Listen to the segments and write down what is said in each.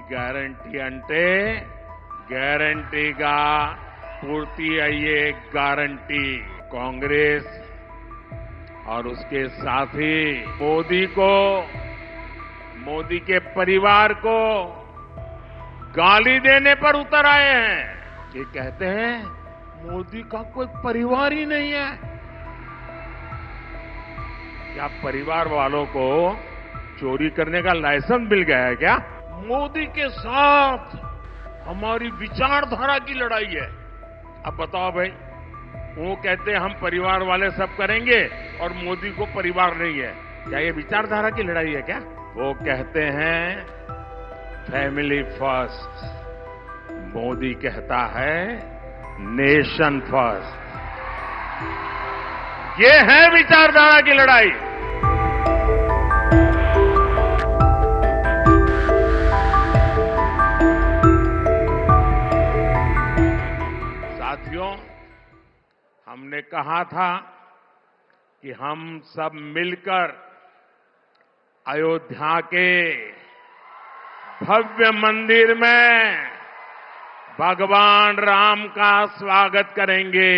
Guarantee అంటే గ్యారంటీగా पूर्ति अయ్యే गारंटी। कांग्रेस और उसके साथी मोदी के परिवार को गाली देने पर उतर आए हैं। ये कहते हैं मोदी का कोई परिवार ही नहीं है। क्या परिवार वालों को चोरी करने का लाइसेंस मिल गया है क्या? मोदी के साथ हमारी विचारधारा की लड़ाई है। अब बताओ भाई, वो कहते हैं हम परिवार वाले सब करेंगे और मोदी को परिवार नहीं है। क्या ये विचारधारा की लड़ाई है क्या? वो कहते हैं फैमिली फर्स्ट, मोदी कहता है नेशन फर्स्ट। ये है विचारधारा की लड़ाई। साथियों, हमने कहा था कि हम सब मिलकर अयोध्या के भव्य मंदिर में भगवान राम का स्वागत करेंगे।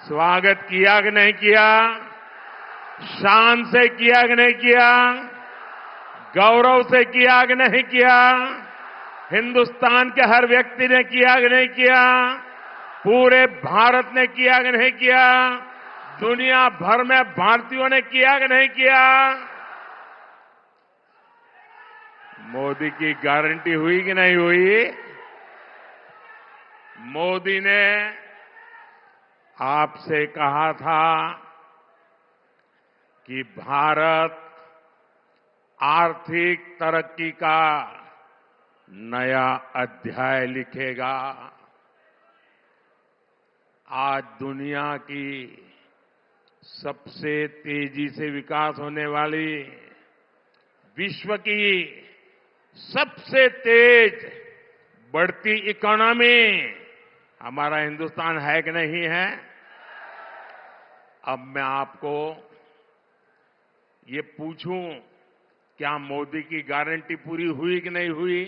स्वागत किया कि नहीं किया? शान से किया कि नहीं किया? गौरव से किया कि नहीं किया? हिंदुस्तान के हर व्यक्ति ने किया कि नहीं किया? पूरे भारत ने किया कि नहीं किया? दुनिया भर में भारतीयों ने किया कि नहीं किया? मोदी की गारंटी हुई कि नहीं हुई? मोदी ने आपसे कहा था कि भारत आर्थिक तरक्की का नया अध्याय लिखेगा। आज दुनिया की सबसे तेजी से विकास होने वाली, विश्व की सबसे तेज बढ़ती इकोनॉमी हमारा हिंदुस्तान है कि नहीं है? अब मैं आपको ये पूछूं, क्या मोदी की गारंटी पूरी हुई कि नहीं हुई?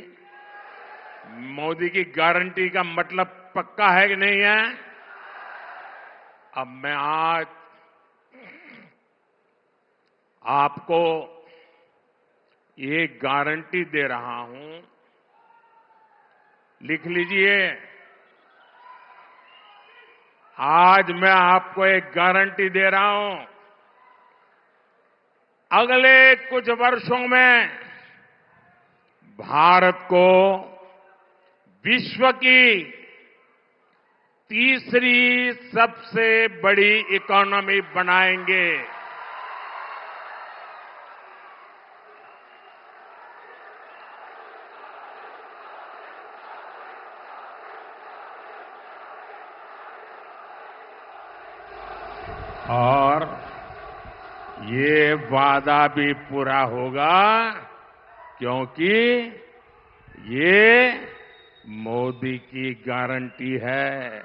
मोदी की गारंटी का मतलब पक्का है कि नहीं है? अब मैं आज आपको ये गारंटी दे रहा हूं, लिख लीजिए। आज मैं आपको एक गारंटी दे रहा हूं, अगले कुछ वर्षों में भारत को विश्व की तीसरी सबसे बड़ी इकोनॉमी बनाएंगे। और ये वादा भी पूरा होगा क्योंकि ये मोदी की गारंटी है।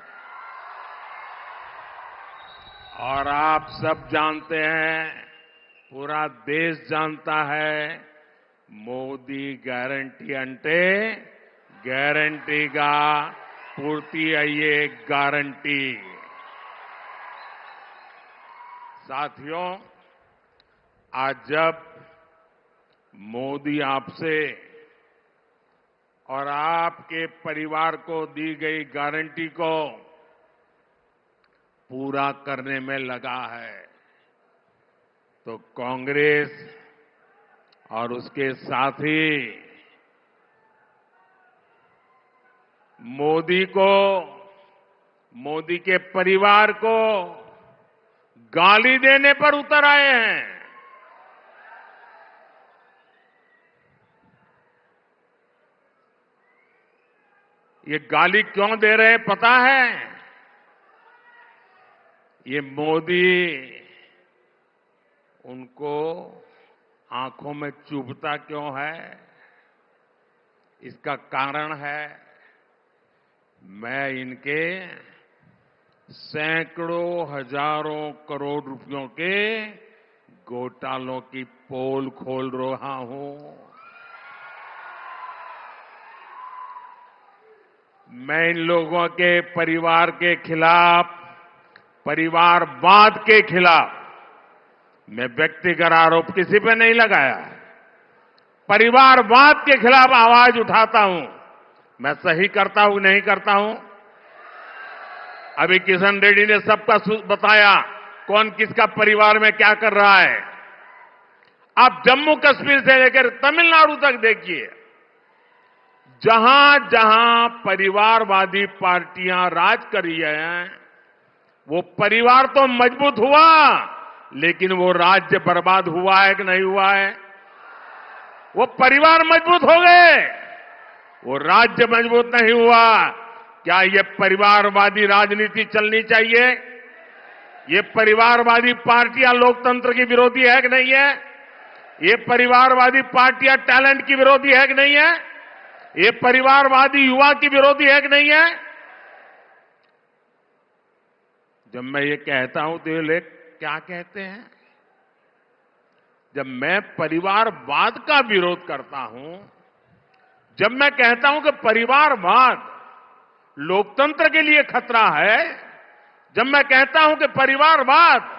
और आप सब जानते हैं, पूरा देश जानता है, मोदी गारंटी अंटे ग्यारंटीगा पूर्ति अయ్యే गारंटी। साथियों, आज जब मोदी आपसे और आपके परिवार को दी गई गारंटी को पूरा करने में लगा है, तो कांग्रेस और उसके साथी मोदी को, मोदी के परिवार को गाली देने पर उतर आए हैं। ये गाली क्यों दे रहे हैं पता है? ये मोदी उनको आंखों में चुभता क्यों है? इसका कारण है, मैं इनके सैकड़ों हजारों करोड़ रुपयों के घोटालों की पोल खोल रहा हूं। मैं इन लोगों के परिवार के खिलाफ, परिवारवाद के खिलाफ मैं व्यक्तिगत आरोप किसी पे नहीं लगाया है। परिवारवाद के खिलाफ आवाज उठाता हूं। मैं सही करता हूं नहीं करता हूं? अभी किशन रेड्डी ने सबका बताया कौन किसका परिवार में क्या कर रहा है। आप जम्मू कश्मीर से लेकर तमिलनाडु तक देखिए, जहां जहां परिवारवादी पार्टियां राज कर रही हैं, वो परिवार तो मजबूत हुआ, लेकिन वो राज्य बर्बाद हुआ है कि नहीं हुआ है? वो परिवार मजबूत हो गए, वो राज्य मजबूत नहीं हुआ। क्या ये परिवारवादी राजनीति चलनी चाहिए? ये परिवारवादी पार्टियां लोकतंत्र की विरोधी है कि नहीं है? ये परिवारवादी पार्टियां टैलेंट की विरोधी है कि नहीं है? ये परिवारवादी युवा की विरोधी है कि नहीं है? जब मैं ये कहता हूं तो ये लोग क्या कहते हैं? जब मैं परिवारवाद का विरोध करता हूं, जब मैं कहता हूं कि परिवारवाद लोकतंत्र के लिए खतरा है, जब मैं कहता हूं कि परिवारवाद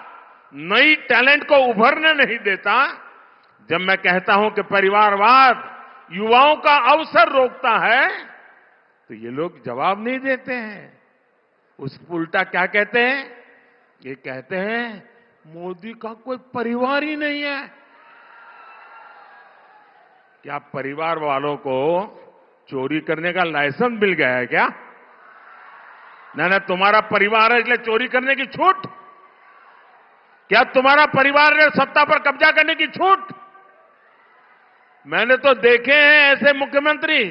नई टैलेंट को उभरने नहीं देता, जब मैं कहता हूं कि परिवारवाद युवाओं का अवसर रोकता है, तो ये लोग जवाब नहीं देते हैं। उस उल्टा क्या कहते हैं? ये कहते हैं मोदी का कोई परिवार ही नहीं है। क्या परिवार वालों को चोरी करने का लाइसेंस मिल गया है क्या? ना तुम्हारा परिवार है इसलिए चोरी करने की छूट? क्या तुम्हारा परिवार ने सत्ता पर कब्जा करने की छूट? मैंने तो देखे हैं ऐसे मुख्यमंत्री,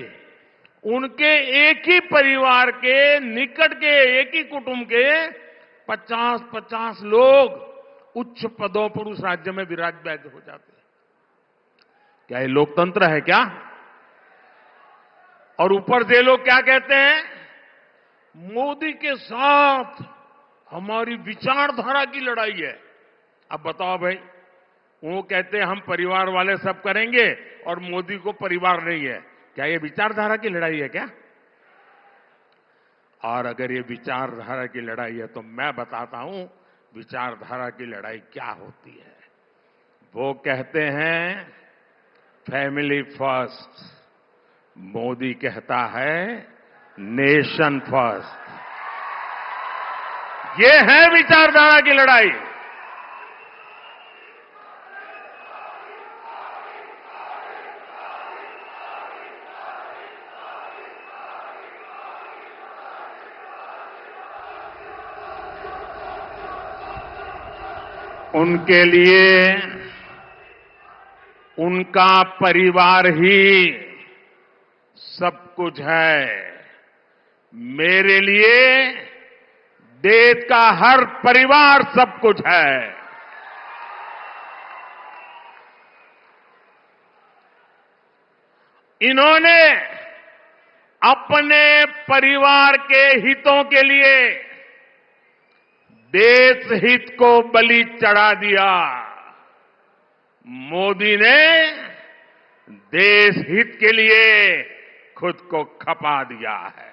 उनके एक ही परिवार के निकट के एक ही कुटुंब के 50-50 लोग उच्च पदों पर उस राज्य में विराजमान हो जाते हैं। क्या ये लोकतंत्र है क्या? और ऊपर से लोग क्या कहते हैं? मोदी के साथ हमारी विचारधारा की लड़ाई है। अब बताओ भाई, वो कहते हैं हम परिवार वाले सब करेंगे और मोदी को परिवार नहीं है। क्या ये विचारधारा की लड़ाई है क्या? और अगर ये विचारधारा की लड़ाई है तो मैं बताता हूं विचारधारा की लड़ाई क्या होती है। वो कहते हैं फैमिली फर्स्ट, मोदी कहता है नेशन फर्स्ट। ये है विचारधारा की लड़ाई। उनके लिए उनका परिवार ही सब कुछ है। मेरे लिए देश का हर परिवार सब कुछ है। इन्होंने अपने परिवार के हितों के लिए देश हित को बलि चढ़ा दिया। मोदी ने देश हित के लिए खुद को खपा दिया है।